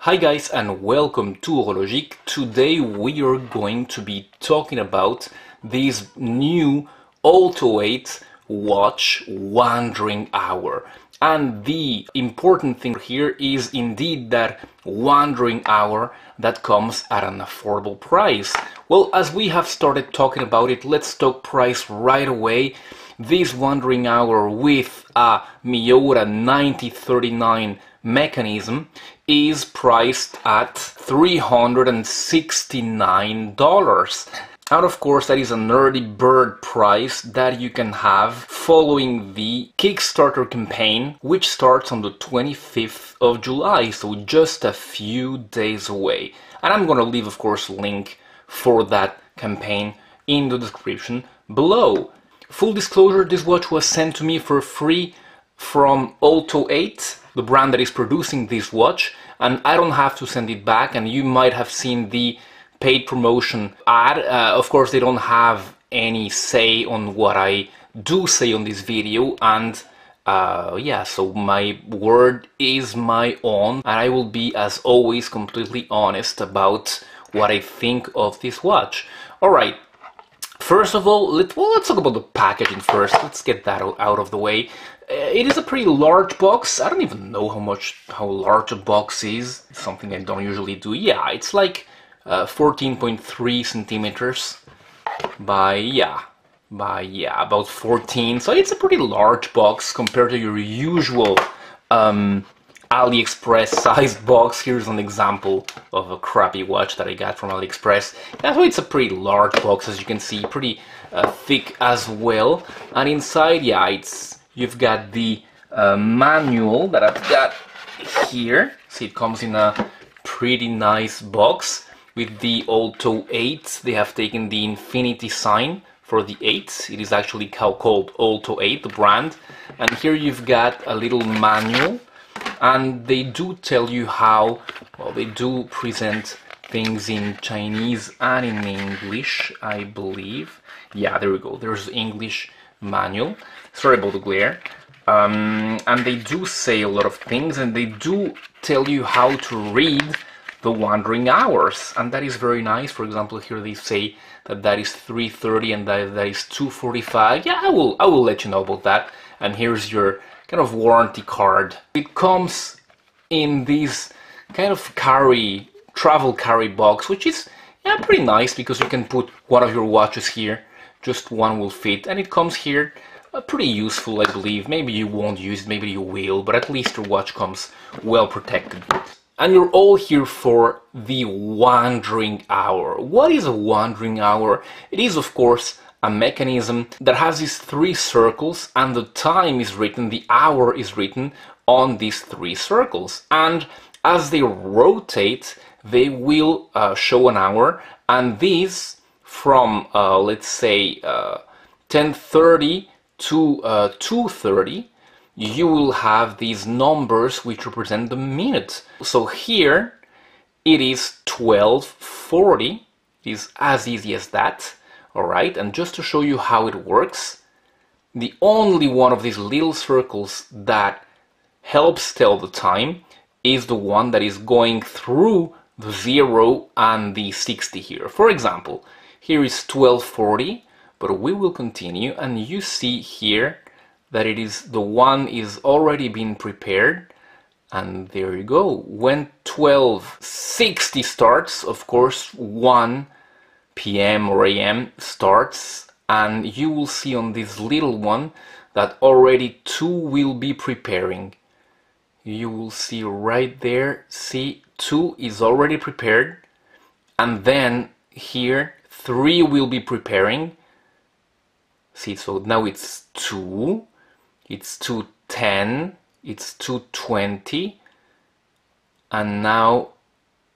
Hi guys and welcome to Horologique. Today we are going to be talking about this new Olto 8 watch wandering hour. And the important thing here is indeed that wandering hour that comes at an affordable price. Well, as we have started talking about it, let's talk price right away. This wandering hour with a Miura 9039 mechanism is priced at $369. And of course that is an early bird price that you can have following the Kickstarter campaign, which starts on the 25th of July, so just a few days away. And I'm gonna leave of course a link for that campaign in the description below. Full disclosure, this watch was sent to me for free from Olto 8, the brand that is producing this watch, and I don't have to send it back. And you might have seen the paid promotion ad. Of course they don't have any say on what I do say on this video, and yeah, so my word is my own, and I will be, as always, completely honest about what I think of this watch. Alright, first of all, let's talk about the packaging first. Let's get that out of the way. It is a pretty large box. I don't even know how large a box is. It's something I don't usually do. Yeah, it's like 14.3 centimeters by about 14. So it's a pretty large box compared to your usual AliExpress sized box. Here's an example of a crappy watch that I got from AliExpress. Yeah, so it's a pretty large box, as you can see, pretty thick as well. And inside, yeah, you've got the manual that I've got here. See, it comes in a pretty nice box with the Olto 8. They have taken the infinity sign for the 8. It is actually called Olto 8, the brand. And here you've got a little manual, and they do tell you how, well, they do present things in Chinese and in English, I believe. Yeah, there we go. There's English manual. Sorry about the glare. And they do say a lot of things, and they do tell you how to read the wandering hours, and that is very nice. For example, here they say that is 3:30 and that is 2:45. Yeah, I will let you know about that. And here's your kind of warranty card. It comes in this kind of travel carry box, which is, yeah, pretty nice, because you can put one of your watches here. Just one will fit, and it comes here. Pretty useful, I believe. Maybe you won't use it, maybe you will, but at least your watch comes well protected. And you're all here for the wandering hour. What is a wandering hour? It is, of course, a mechanism that has these 3 circles, and the time is written, the hour is written on these 3 circles. And as they rotate, they will show an hour, and these from, let's say, 10:30 to 2:30, you will have these numbers which represent the minute. So here it is 12:40. It is as easy as that. Alright, and just to show you how it works, the only one of these little circles that helps tell the time is the one that is going through the 0 and the 60 here. For example, here is 12:40, but we will continue, and you see here that it is the one is already been prepared, and there you go. When 12:60 starts, of course 1 p.m. or a.m. starts, and you will see on this little one that already 2 will be preparing. You will see right there, see, 2 is already prepared, and then here 3 will be preparing. See, so now it's 2, it's 2:10, it's 2:20, and now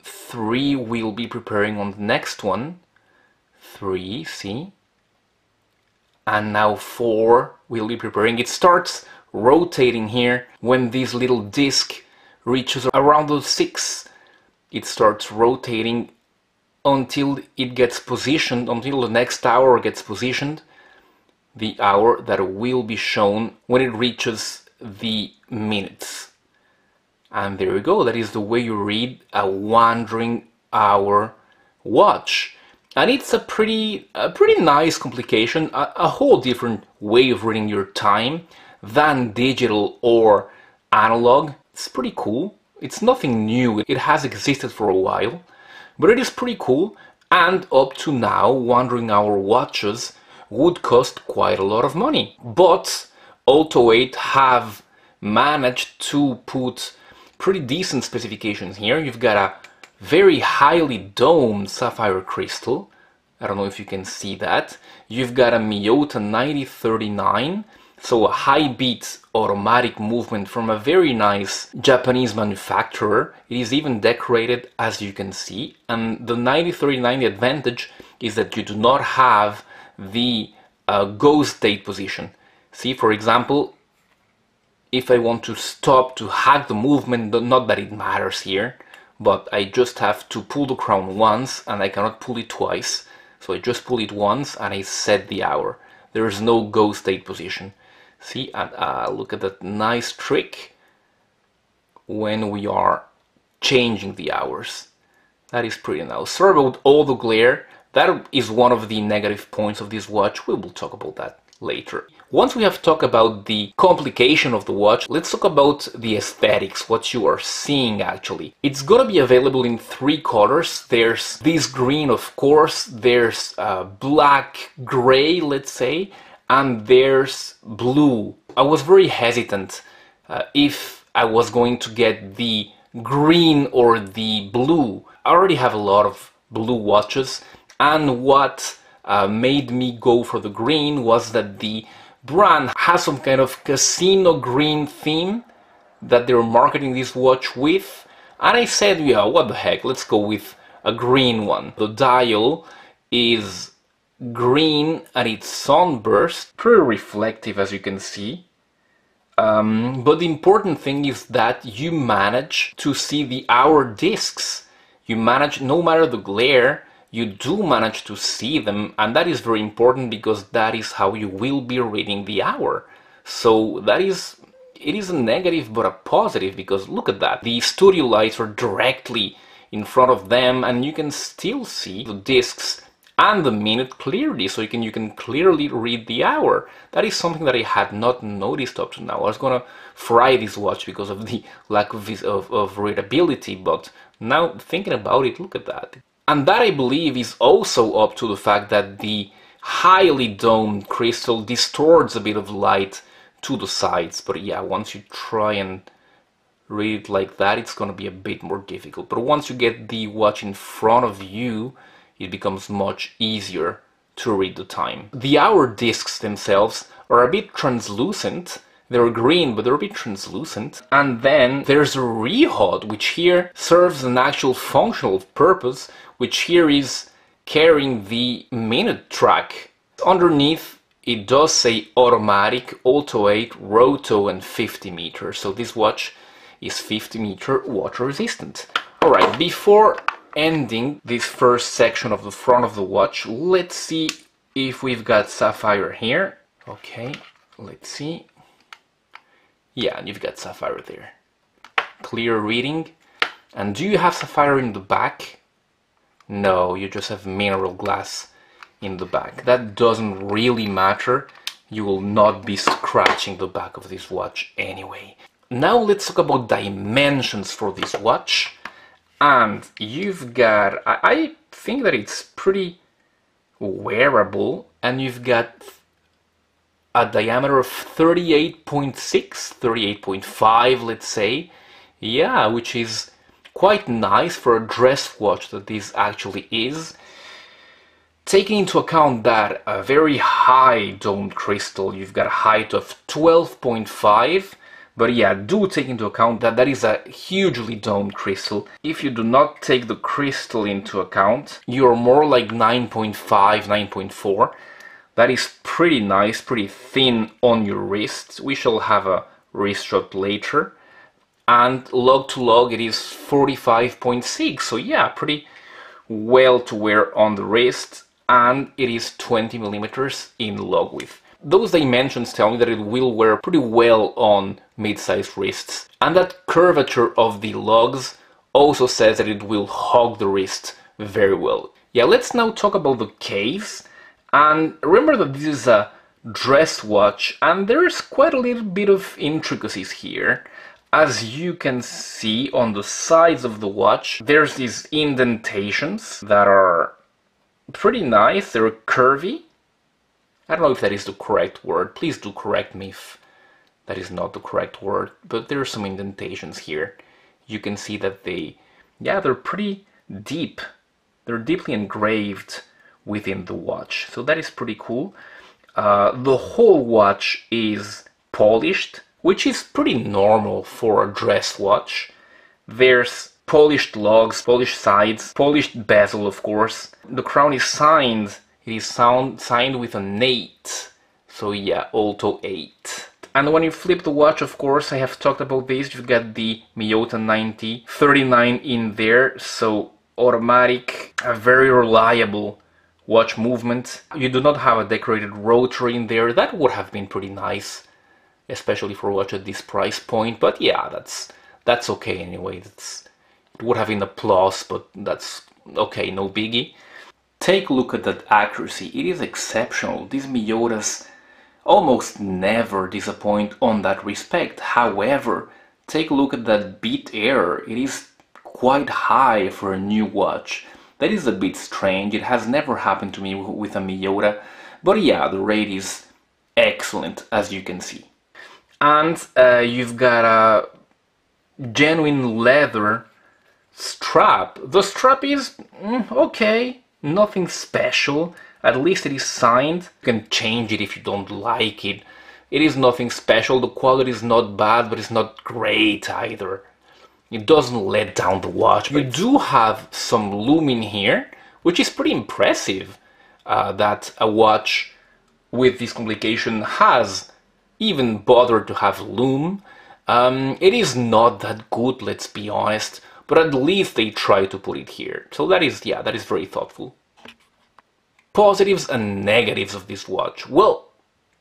3 will be preparing on the next one. 3, see, and now 4 will be preparing. It starts rotating here when this little disc reaches around the 6. It starts rotating until it gets positioned, until the next hour gets positioned, the hour that will be shown when it reaches the minutes. And there you go, that is the way you read a wandering hour watch. And it's a pretty nice complication, a whole different way of reading your time than digital or analog. It's pretty cool. It's nothing new, it has existed for a while, but it is pretty cool. And up to now, wandering hour watches would cost quite a lot of money. But Olto 8 have managed to put pretty decent specifications here. You've got a very highly domed sapphire crystal. I don't know if you can see that. You've got a Miyota 9039, so a high beat automatic movement from a very nice Japanese manufacturer. It is even decorated, as you can see. And the 9039, the advantage is that you do not have the ghost date position. See, for example, if I want to stop to hack the movement, not that it matters here, but I just have to pull the crown once and I cannot pull it twice. So I just pull it once and I set the hour. There is no ghost date position. See, and look at that nice trick when we are changing the hours. That is pretty nice. Sorry about all the glare. That is one of the negative points of this watch. We will talk about that later. Once we have talked about the complication of the watch, let's talk about the aesthetics, what you are seeing actually. It's gonna be available in 3 colors. There's this green, of course, there's black gray, let's say, and there's blue. I was very hesitant if I was going to get the green or the blue. I already have a lot of blue watches, and what made me go for the green was that the brand has some kind of casino green theme that they're marketing this watch with, and I said, yeah, what the heck, let's go with a green one. The dial is green and it's sunburst, pretty reflective as you can see, but the important thing is that you manage to see the hour discs. You manage, no matter the glare, you do manage to see them, and that is very important because that is how you will be reading the hour. So that is, it is a negative but a positive, because look at that. The studio lights are directly in front of them and you can still see the discs and the minute clearly, so you can clearly read the hour. That is something that I had not noticed up to now. I was gonna fry this watch because of the lack of readability, but now thinking about it, look at that. And that, I believe, is also up to the fact that the highly domed crystal distorts a bit of light to the sides. But yeah, once you try and read it like that, it's going to be a bit more difficult. But once you get the watch in front of you, it becomes much easier to read the time. The hour discs themselves are a bit translucent. They're green, but they're a bit translucent. And then there's a rehod, which here serves an actual functional purpose, which here is carrying the minute track. Underneath, it does say automatic, Olto 8, Roto, and 50 meters. So this watch is 50 meter water resistant. Alright, before ending this first section of the front of the watch, let's see if we've got sapphire here. Okay, let's see. Yeah, you've got sapphire there. Clear reading. And do you have sapphire in the back? No, you just have mineral glass in the back. That doesn't really matter. You will not be scratching the back of this watch anyway. Now let's talk about dimensions for this watch. And you've got, I think that it's pretty wearable, and you've got a diameter of 38.6, 38.5, let's say. Yeah, which is quite nice for a dress watch that this actually is. Taking into account that a very high domed crystal, you've got a height of 12.5, but yeah, do take into account that that is a hugely domed crystal. If you do not take the crystal into account, you're more like 9.5, 9.4. That is pretty nice, pretty thin on your wrist. We shall have a wrist strap later. And lug to lug it is 45.6, so yeah, pretty well to wear on the wrist, and it is 20 millimeters in lug width. Those dimensions tell me that it will wear pretty well on mid-sized wrists. And that curvature of the lugs also says that it will hug the wrist very well. Yeah, let's now talk about the case. And remember that this is a dress watch, and there's quite a little bit of intricacies here. As you can see on the sides of the watch, there's these indentations that are pretty nice. They're curvy. I don't know if that is the correct word. Please do correct me if that is not the correct word. But there are some indentations here. You can see that they're pretty deep. They're deeply engraved within the watch. So that is pretty cool. The whole watch is polished, which is pretty normal for a dress watch. There's polished lugs, polished sides, polished bezel, of course. The crown is signed. It is signed with an 8. So yeah, Olto 8. And when you flip the watch, of course, I have talked about this. You've got the Miyota 9039 in there. So automatic, a very reliable watch movement. You do not have a decorated rotary in there. That would have been pretty nice, especially for a watch at this price point. But yeah, that's okay anyway. It would have been a plus, but that's okay, no biggie. Take a look at that accuracy. It is exceptional. These Miyotas almost never disappoint on that respect. However, take a look at that bit error. It is quite high for a new watch. That is a bit strange. It has never happened to me with a Miyota. But yeah, the rate is excellent, as you can see. And you've got a genuine leather strap. The strap is okay. Nothing special. At least it is signed. You can change it if you don't like it. It is nothing special. The quality is not bad, but it's not great either. It doesn't let down the watch. You do have some lume in here, which is pretty impressive that a watch with this complication has even bothered to have lume. It is not that good, let's be honest, but at least they try to put it here. So that is very thoughtful. Positives and negatives of this watch. Well,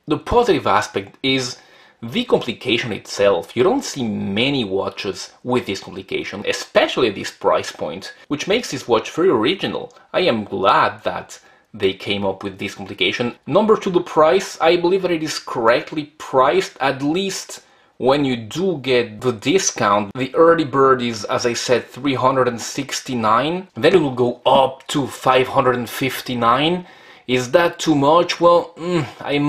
the positive aspect is the complication itself. You don't see many watches with this complication, especially at this price point, which makes this watch very original. I am glad that they came up with this complication. Number two, the price. I believe that it is correctly priced, at least when you do get the discount. The early bird is, as I said, $369. Then it will go up to $559. Is that too much? Well, I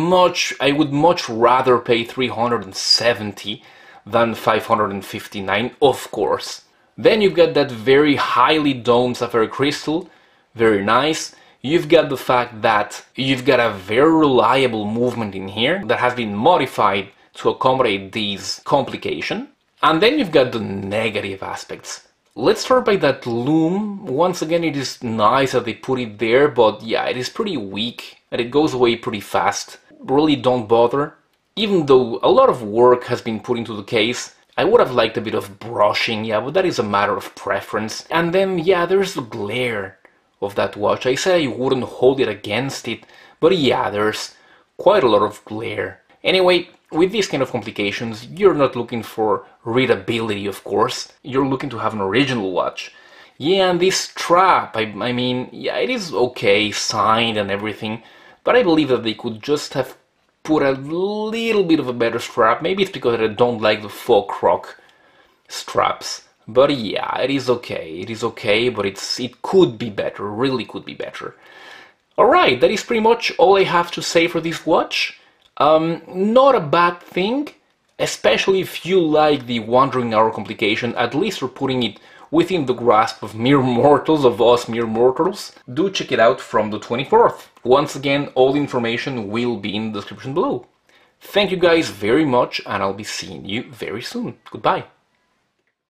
would much rather pay $370 than $559, of course. Then you've got that very highly domed sapphire crystal, very nice. You've got the fact that you've got a very reliable movement in here that has been modified to accommodate these complications. And then you've got the negative aspects. Let's start by that lume. Once again, it is nice that they put it there, but yeah, it is pretty weak and it goes away pretty fast. Really don't bother. Even though a lot of work has been put into the case, I would have liked a bit of brushing, yeah, but that is a matter of preference. And then, yeah, there's the glare of that watch. I said I wouldn't hold it against it, but yeah, there's quite a lot of glare. Anyway, with these kind of complications, you're not looking for readability, of course. You're looking to have an original watch. Yeah, and this strap, I mean, yeah, it is okay, signed and everything, but I believe that they could just have put a little bit of a better strap. Maybe it's because I don't like the faux rock straps. But yeah, it is okay, but it could be better, really could be better. Alright, that is pretty much all I have to say for this watch. Not a bad thing, especially if you like the wandering hour complication. At least we're putting it within the grasp of mere mortals, of us mere mortals. Do check it out from the 24th. Once again, all the information will be in the description below. Thank you guys very much, and I'll be seeing you very soon. Goodbye.